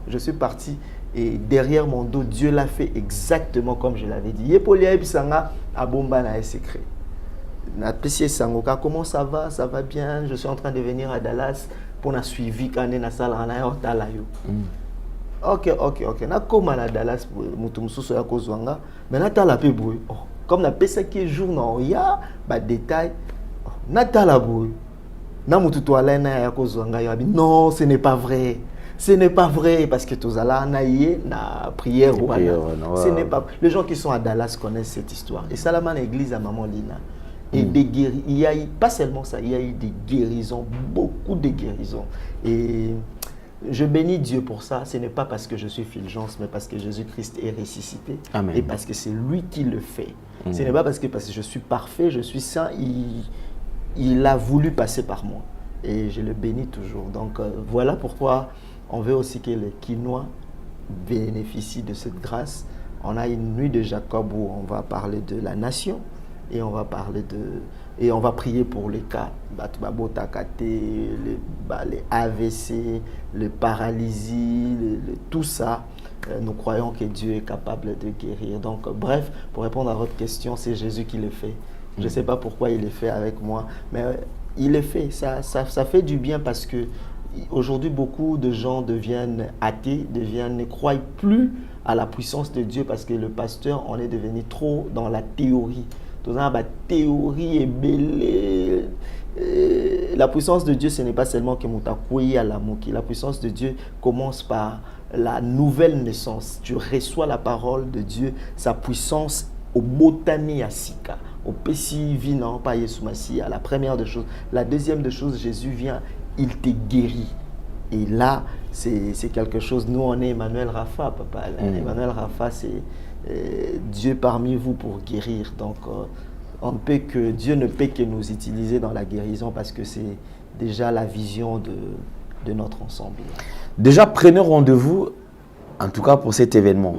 Je suis parti et derrière mon dos, Dieu l'a fait exactement comme je l'avais dit. Secret. Comment ça va? Ça va bien. Je suis en train de venir à Dallas pour la suivi quand on est dans la salle. Ok. Na koma na Dallas mutu mususu ya kozwanga, mais na tala pe boy. Comme na pesa qui jour na ya ba détail. Na tala boy. Na mutu to ala na ya kozwanga ya bi. Non, ce n'est pas vrai. Ce n'est pas vrai parce que tous ala na yé na prière ou ce n'est pas. Les gens qui sont à Dallas connaissent cette histoire. Et Salaman église à Maman Lina. Et des il y a eu, pas seulement ça, il y a eu des guérisons, beaucoup de guérisons. Et je bénis Dieu pour ça. Ce n'est pas parce que je suis Fulgence, mais parce que Jésus-Christ est ressuscité. Amen. Et parce que c'est lui qui le fait. Ce n'est pas parce que je suis parfait, je suis saint. Il a voulu passer par moi. Et je le bénis toujours. Donc voilà pourquoi on veut aussi que les Quinois bénéficient de cette grâce. On a une nuit de Jacob où on va parler de la nation. Et on va parler et on va prier pour les cas, les AVC, les paralysies, tout ça. Nous croyons que Dieu est capable de guérir. Donc, bref, pour répondre à votre question, c'est Jésus qui le fait. Je ne sais pas pourquoi il le fait avec moi, mais il le fait. Ça fait du bien parce que aujourd'hui, beaucoup de gens deviennent athées, ne croient plus à la puissance de Dieu parce que le pasteur, on est devenu trop dans la théorie. La théorie est belle. La puissance de Dieu, ce n'est pas seulement que Moutakoui à la Mouki. La puissance de Dieu commence par la nouvelle naissance. Tu reçois la parole de Dieu, sa puissance au Botani à Sika, au Pessi Vinan, pas Yesumasi, à la première des choses. La deuxième des choses, Jésus vient, il te guérit. Et là, c'est quelque chose. Nous, on est Emmanuel Rafa, papa. Emmanuel Rafa, c'est Dieu parmi vous pour guérir. Donc, Dieu ne peut que nous utiliser dans la guérison parce que c'est déjà la vision de notre ensemble. Déjà, prenez rendez-vous, en tout cas pour cet événement.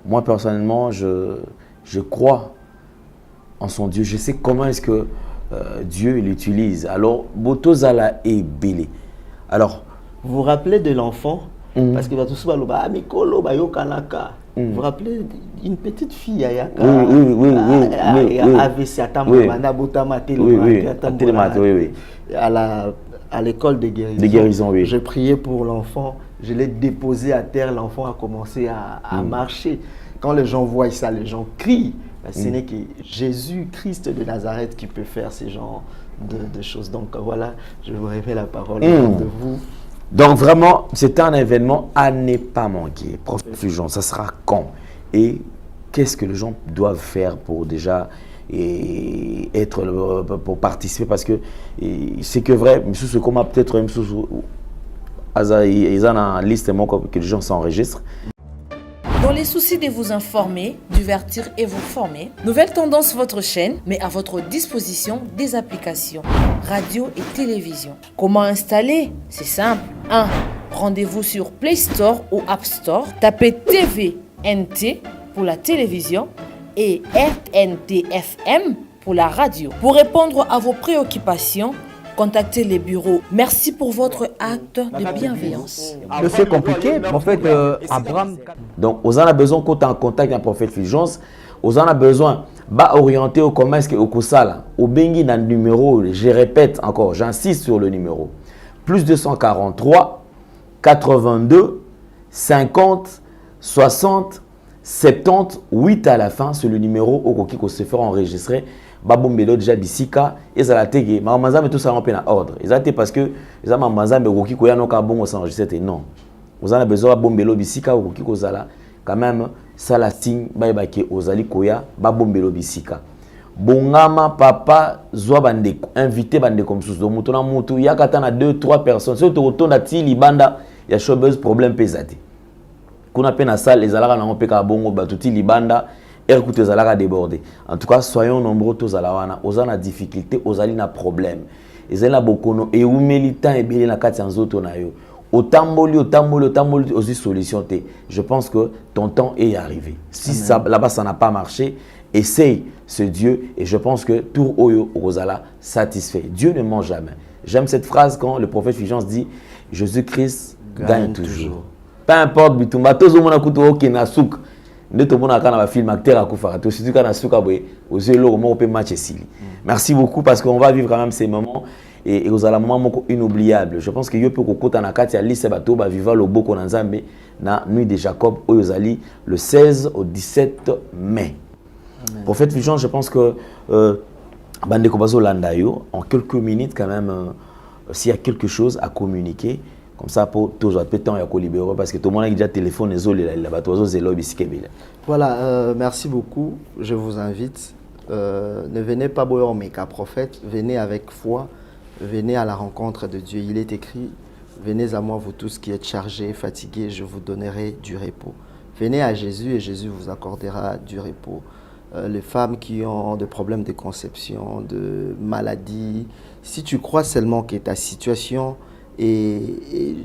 Moi, personnellement, je crois en son Dieu. Je sais comment est-ce que Dieu l'utilise. Alors, Botozala est belé. Alors, vous vous rappelez de l'enfant? Parce que vous vous rappelez une petite fille à l'école de guérison. Oui. J'ai prié pour l'enfant, je l'ai déposé à terre, l'enfant a commencé à marcher. Quand les gens voient ça, les gens crient. Ce n'est que Jésus-Christ de Nazareth qui peut faire ce genre de choses. Donc voilà, je vous révèle la parole de vous. Donc vraiment, c'est un événement à ne pas manquer. Prophète Fulgence, ça sera quand? Et qu'est-ce que les gens doivent faire pour déjà pour participer? Parce que c'est que vrai, ce qu'on a peut-être ils ont une liste que les gens s'enregistrent. Dans les soucis de vous informer, divertir et vous former, Nouvelle Tendance, votre chaîne, met à votre disposition des applications, radio et télévision. Comment installer? C'est simple. 1. Rendez-vous sur Play Store ou App Store. Tapez TVNT pour la télévision et RNTFM pour la radio. Pour répondre à vos préoccupations, contactez les bureaux. Merci pour votre acte de bienveillance. C'est compliqué, en fait, Abraham. Donc, on a besoin qu'on ait en contact avec le prophète Fulgence. On a besoin d'orienter au commerce au Kosala, au Bengi dans le numéro. Je répète encore, j'insiste sur le numéro. Plus 243 82 50 60 70 8 à la fin. C'est le numéro au Koki se fera enregistrer. Babombelo déjà bisika et ça la tege mamazam tout ça en peine ordre exactement parce que les mamazam Koki ko ya no ka bongo s'enregistrer non vous avez besoin babombelo bisika ou Koki ko zala quand même ça la signe ba ke ozali koya babombelo bisika bongama papa zwa bande invité bande comme sous donc mutona mutu ya katana 2-3 personnes surtout autonda ti libanda ya showbiz problème pesate kuna pena salle les alaka na peka bongo batuti libanda. Écoutez, vous allez déborder. En tout cas, soyons nombreux tous à la wana. Vous avez des difficultés, vous avez des problèmes. Vous avez beaucoup de et vous militant et bien la carte en zoto na yo. Otamboli, aussi solution. Je pense que ton temps est arrivé. Si ça là-bas ça n'a pas marché, essaye ce Dieu et je pense que tout oyo ozala satisfait. Dieu ne ment jamais. J'aime cette phrase quand le prophète Fulgence dit Jésus-Christ gagne toujours. Peu importe bitumba tozo mona kuto okina souk. Merci beaucoup parce qu'on va vivre quand même ces moments et aux ala moment inoubliable. Je pense que yo peut kokota na kati ya liste bato ba viva le boko na Nzambe na nuit de Jacob oyozali le 16 au 17 mai. Amen. Prophète Fulgence, je pense que Bande Kobazo Landayo, en quelques minutes quand même, s'il y a quelque chose à communiquer, comme ça pour tous les temps il y a libérer parce que tout le monde a déjà téléphone Voilà, merci beaucoup. Je vous invite. Ne venez pas boire mais qu'à prophète, venez avec foi, venez à la rencontre de Dieu. Il est écrit, venez à moi vous tous qui êtes chargés, fatigués, je vous donnerai du repos. Venez à Jésus et Jésus vous accordera du repos. Les femmes qui ont des problèmes de conception, de maladies, si tu crois seulement que ta situation et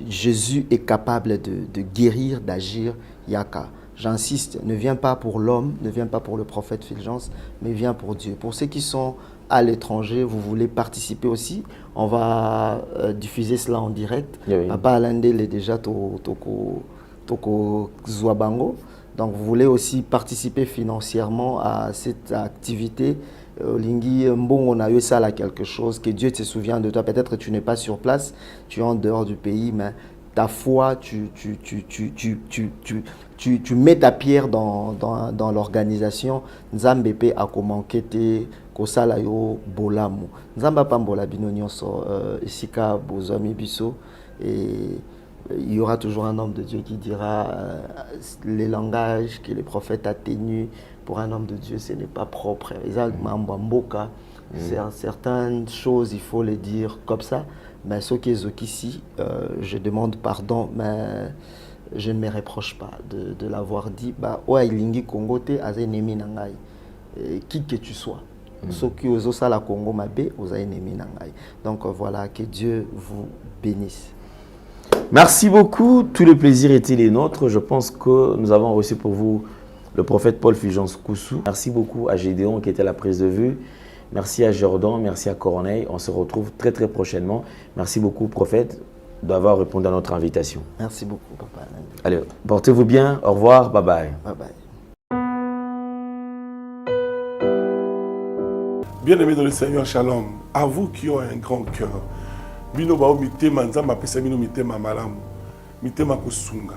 Jésus est capable de guérir, d'agir, yaka. J'insiste, ne viens pas pour l'homme, ne viens pas pour le prophète Fulgence, mais viens pour Dieu. Pour ceux qui sont à l'étranger, vous voulez participer aussi, on va diffuser cela en direct. Oui. Papa Alandel est déjà Toko Zouabango. Donc vous voulez aussi participer financièrement à cette activité. Lingui Mbongo on a eu ça là quelque chose, que Dieu te souvient de toi. Peut-être que tu n'es pas sur place, tu es en dehors du pays, mais ta foi, tu mets ta pierre dans l'organisation. Nzambepe a komankete kosala yo bolamu. Nzamba pambola bino nyonso isika bozami biso et il y aura toujours un homme de Dieu qui dira les langages que les prophètes atténuent pour un homme de Dieu, ce n'est pas propre. Certaines choses, il faut les dire comme ça. Mais ce qui est ici, je demande pardon, mais je ne me reproche pas de l'avoir dit. Qui que tu sois. Ce qui est la Congo mabé, donc voilà, que Dieu vous bénisse. Merci beaucoup. Tout le plaisir était les nôtres. Je pense que nous avons reçu pour vous le prophète Paul Fulgence Koussou. Merci beaucoup à Gédéon qui était à la prise de vue. Merci à Jordan, merci à Corneille. On se retrouve très très prochainement. Merci beaucoup, prophète, d'avoir répondu à notre invitation. Merci beaucoup, papa. Allez, portez-vous bien. Au revoir. Bye bye. Bye bye. Bien-aimés dans le Seigneur, shalom. À vous qui ont un grand cœur. Bino bao mitema nzamba pesa bino mitema malamu mitema kusunga.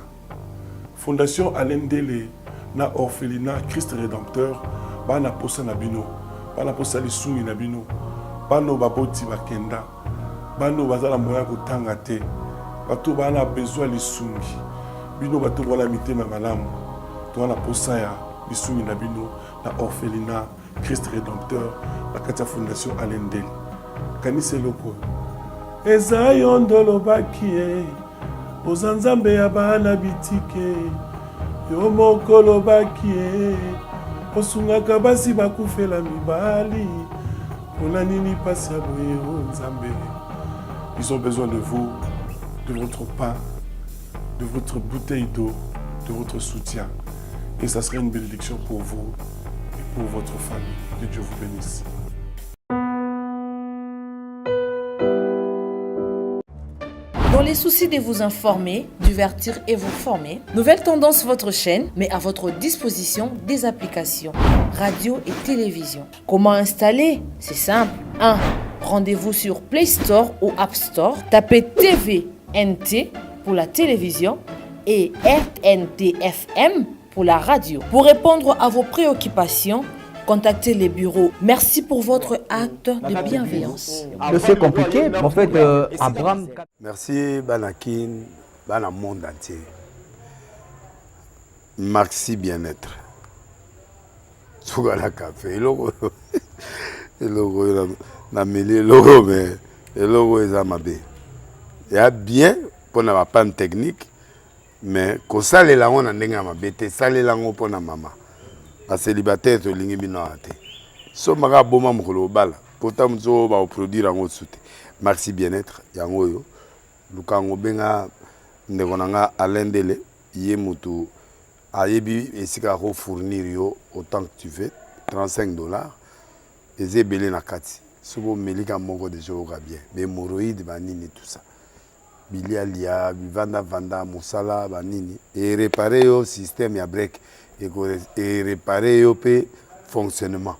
Fondation Alendele na orphelinat Christ Rédempteur bana posa na bino bana posa lisungi na bino bano baboti bakenda bano bazala moya kotanga te bato bana besoin lisungi bino bato bana mitema malamu to bana posa ya lisungi na bino na orphelinat Christ Rédempteur la kata Fondation Alendele kanise loko eza yondolo bakie ozanzambe ya bana bitike yo mokolo bakie osungaka basi bakufela mibali pona nini pasi ya boye o nzambe. Ils ont besoin de vous, de votre pain, de votre bouteille d'eau, de votre soutien. Et ça serait une bénédiction pour vous et pour votre famille. Que Dieu vous bénisse. Dans les soucis de vous informer, divertir et vous former, Nouvelle Tendance, votre chaîne, met à votre disposition des applications, radio et télévision. Comment installer? C'est simple. 1. Rendez-vous sur Play Store ou App Store. Tapez TVNT pour la télévision et RNTFM pour la radio. Pour répondre à vos préoccupations, contactez les bureaux. Merci pour votre acte de bienveillance. C'est compliqué, en fait, Abraham. Merci, Banakin, Bana monde entier. Merci bien-être. Sougala café, logo, na mêlé logo, mais le logo est amabé. Il y a bien pour la panne technique, mais quand ça les langues on a n'enga mabé, ça les langues pour la maman. A célibataire to lingi bino ate so maka boma mukolo bala pourtant mzo ba produire ngo soute merci bien-être yango yo lukango benga ndeko nanga Alendele ye mutu ayebi esika ko fournir yo autant que tu veux $35 ezebele na kati sobo melika moko de joga bien mais hémorroïde banini tout ça bilialia vanda musala banini et réparer yo système ya break et réparer le fonctionnement.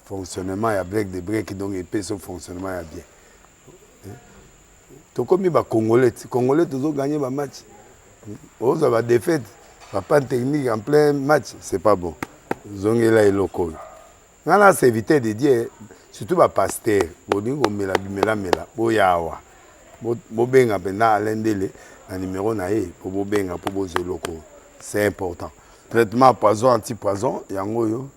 Fonctionnement, il y a break de break, donc il peut son fonctionnement bien. tokomi ba Congolais toujours gagner ba match. Aux va défaite, pas technique en plein match, c'est pas bon. Zongela et loko. Ngana c'est éviter de dire surtout ba pasteur, boningo mela boyawa. Bo benga pena alendele na numéro na ye pour bo benga pour bo loko. C'est important. Traitement poison anti-poison yango yo.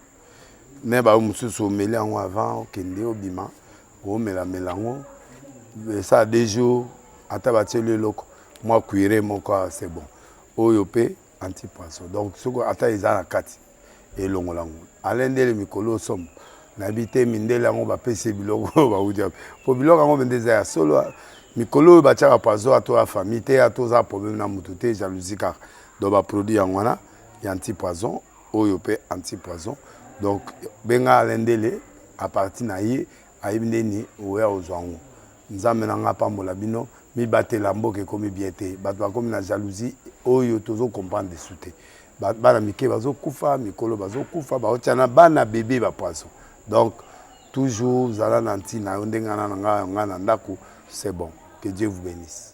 Ne ba mususu meli yango avant kende obima. O mela ngo. Ça a des jours ata ba tele loko. Moi cuire mon corps c'est bon. Oyopé anti-poison. Donc ce que ata izana kati et longolango. Alendele mikolo somme. N'habité mindele yango ba pese biloko ba udia. Po biloko yango bendeza solo mikolo ba tchaka poison à toi famille te à toi problème na mututé jalousie car donc ba produit yango wana anti-poison oyopé anti-poison. Donc benga alendele à partir na ye ayibindeni oya ozwango. Nzambe na nga pambola bino mi batela mboke komi biete bato bakomi na jalousie oyo tozo comprendre desute bana mike bazo kufa mikolo bazo kufa baotiana bana bébé ba poisson. Donc toujours zala nanti na ndenga na nga na ndako c'est bon. Que Dieu vous bénisse.